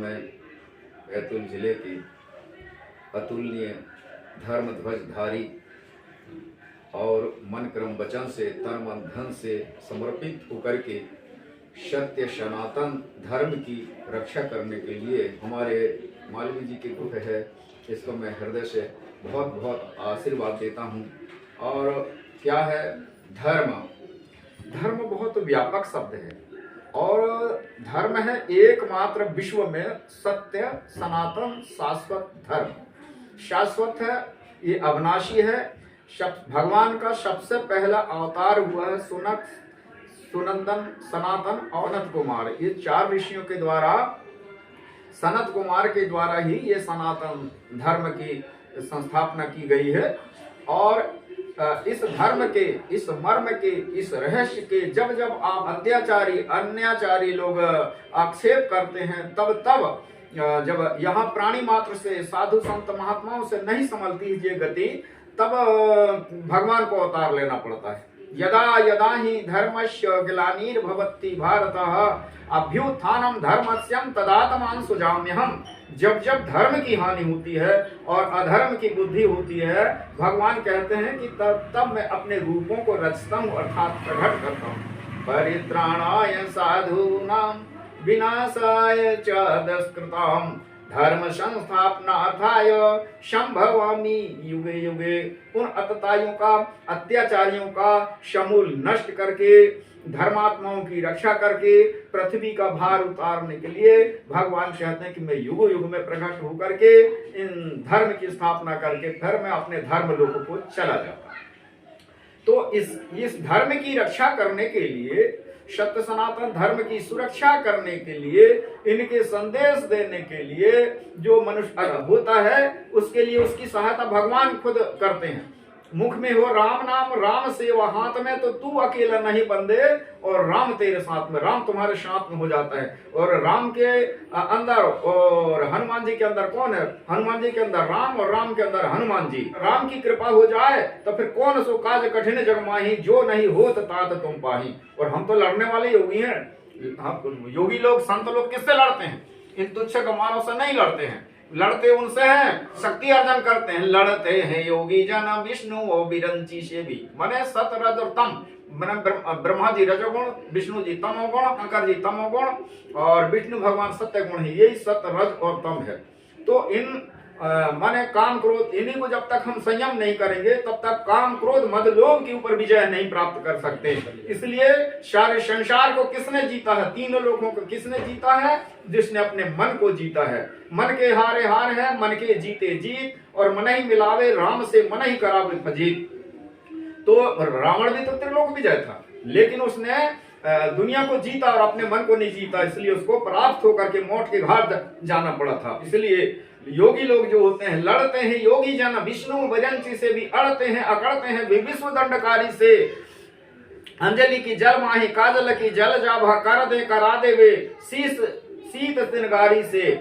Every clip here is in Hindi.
मैं बैतूल जिले की अतुलनीय धर्म ध्वजधारी और मन क्रम वचन से तन मन धन से समर्पित होकर के सत्य सनातन धर्म की रक्षा करने के लिए हमारे मालवीय जी के गुट है, इसको मैं हृदय से बहुत बहुत आशीर्वाद देता हूँ। और क्या है धर्म? धर्म बहुत व्यापक शब्द है और धर्म है एकमात्र विश्व में सत्य सनातन शाश्वत धर्म। शाश्वत है, ये अविनाशी है। भगवान का सबसे पहला अवतार हुआ है सुनंदन सनातन और अनंत कुमार। ये 4 ऋषियों के द्वारा, सनत कुमार के द्वारा ही ये सनातन धर्म की संस्थापना की गई है। और इस धर्म के, इस मर्म के, इस रहस्य के जब जब आप अन्याचारी लोग आक्षेप करते हैं, तब जब यहाँ प्राणी मात्र से, साधु संत महात्माओं से नहीं संभलती ये गति, तब भगवान को अवतार लेना पड़ता है। यदा यदा ही धर्मस्य ग्लानिर्भवति भारतः अभ्युत्थानम धर्मस्यम तदात्मान सुजाम्यहम्। जब जब धर्म की हानि होती है और अधर्म की बुद्धि होती है, भगवान कहते हैं कि तब मैं अपने रूपों को रचता हूँ, अर्थात प्रकट करता हूँ। परित्राणाय साधूनां विनाशाय च दुष्कृताम् धर्म संस्थापनार्थाय संभवामि युगे युगे। उन अत्याचारियों का, अत्याचारियों का समूल नष्ट करके, धर्मात्माओं की रक्षा करके पृथ्वी का भार उतारने के लिए भगवान कहते हैं कि मैं युग युग में प्रकट होकर के इन धर्म की स्थापना करके फिर मैं अपने धर्म लोक को चला जाता। तो इस धर्म की रक्षा करने के लिए, सत्य सनातन धर्म की सुरक्षा करने के लिए, इनके संदेश देने के लिए जो मनुष्य होता है, उसके लिए उसकी सहायता भगवान खुद करते हैं। मुख में हो राम नाम, राम सेवा हाथ में, तो तू अकेला नहीं बंदे और राम तेरे साथ में, राम तुम्हारे साथ में हो जाता है। और राम के अंदर और हनुमान जी के अंदर कौन है? हनुमान जी के अंदर राम और राम के अंदर हनुमान जी। राम की कृपा हो जाए तो फिर कौन सो काज कठिन जग माही, जो नहीं होत तात तुम पाही। और हम तो लड़ने वाले योगी हैं। योगी लोग, संत लोग किससे लड़ते हैं? इन तुच्छ गमानों से नहीं लड़ते हैं, लड़ते उनसे हैं, शक्ति अर्जन करते हैं। लड़ते हैं योगी जन विष्णु और विरंची से भी। माने सत रज और तम, माने ब्रह्मा जी रजोगुण, विष्णु जी तमोगुण, शंकर जी तमोगुण और विष्णु भगवान सत्य गुण है। यही सत रज और तम है। तो इन माने काम क्रोध, इन्हीं को जब तक हम संयम नहीं करेंगे तब तक काम क्रोध मद लोभ के ऊपर विजय नहीं प्राप्त कर सकते। इसलिए सारे संसार को किसने जीता है? 3 लोगों को किसने जीता है? जिसने अपने मन को जीता है। मन के हारे हार है, मन के जीते जीत, और मन ही मिलावे राम से, मन ही करावे फजीत। तो रावण भी तो त्रिलोक विजय था, लेकिन उसने दुनिया को जीता और अपने मन को नहीं जीता, इसलिए उसको प्राप्त होकर के मौत के घाट जाना पड़ा था। इसलिए योगी लोग जो होते हैं, लड़ते हैं योगी जन विष्णु वजंती से भी, अड़ते हैं अकड़ते हैं विश्व दंडकारी से। अंजलि की जल माही, काजल की जल जाभा, कर दे करा दे वे सीत तिनगारी से।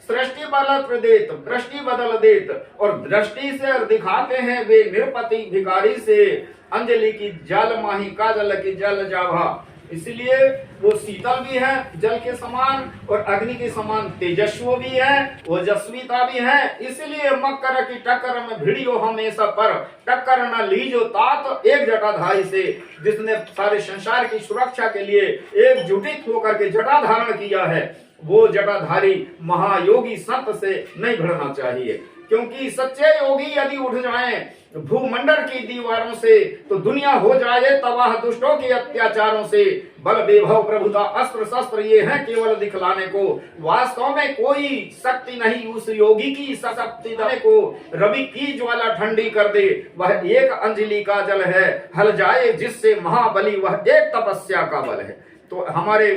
सृष्टि बदल प्रदेत, दृष्टि बदल देत, और दृष्टि से दिखाते हैं वे निरपति भिखारी से। अंजलि की जल माही, काजल की जल जाभा, इसलिए वो शीतल भी है जल के समान और अग्नि के समान तेजस्वी भी है, ओजस्वीता भी है। इसलिए मकर की टक्कर में भिड़ियो हमेशा पर, टक्कर न लीजो तात एक जटाधारी से। जिसने सारे संसार की सुरक्षा के लिए एकजुटित होकर के जटा धारण किया है, वो जटाधारी महायोगी संत से नहीं भिड़ना चाहिए। क्योंकि सच्चे योगी यदि उठ जाएं भूमंडल की दीवारों से, तो दुनिया हो जाए तबाह दुष्टों के अत्याचारों से। बल वैभव प्रभुता अस्त्र शस्त्र ये हैं केवल दिखलाने को, वास्तव में कोई शक्ति नहीं उस योगी की शक्ति देने को। रवि की ज्वाला ठंडी कर दे वह एक अंजलि का जल है, हल जाए जिससे महाबली वह एक तपस्या का बल है। तो हमारे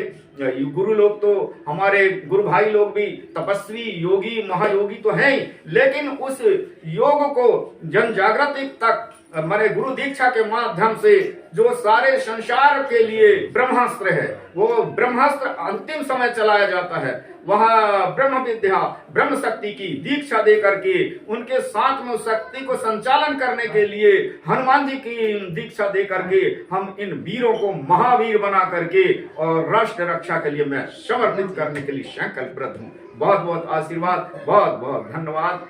गुरु लोग, तो हमारे गुरु भाई लोग भी तपस्वी योगी महायोगी तो हैं ही, लेकिन उस योग को जन जागृति तक माने गुरु दीक्षा के माध्यम से जो सारे संसार के लिए ब्रह्मास्त्र है, वो ब्रह्मास्त्र अंतिम समय चलाया जाता है। वह ब्रह्म विद्या ब्रह्म शक्ति की दीक्षा दे करके उनके साथ में उस शक्ति को संचालन करने के लिए हनुमान जी की दीक्षा दे करके हम इन वीरों को महावीर बना करके और राष्ट्र रक्षा के लिए मैं समर्पित करने के लिए संकल्पबद्ध हूँ। बहुत बहुत आशीर्वाद, बहुत बहुत धन्यवाद।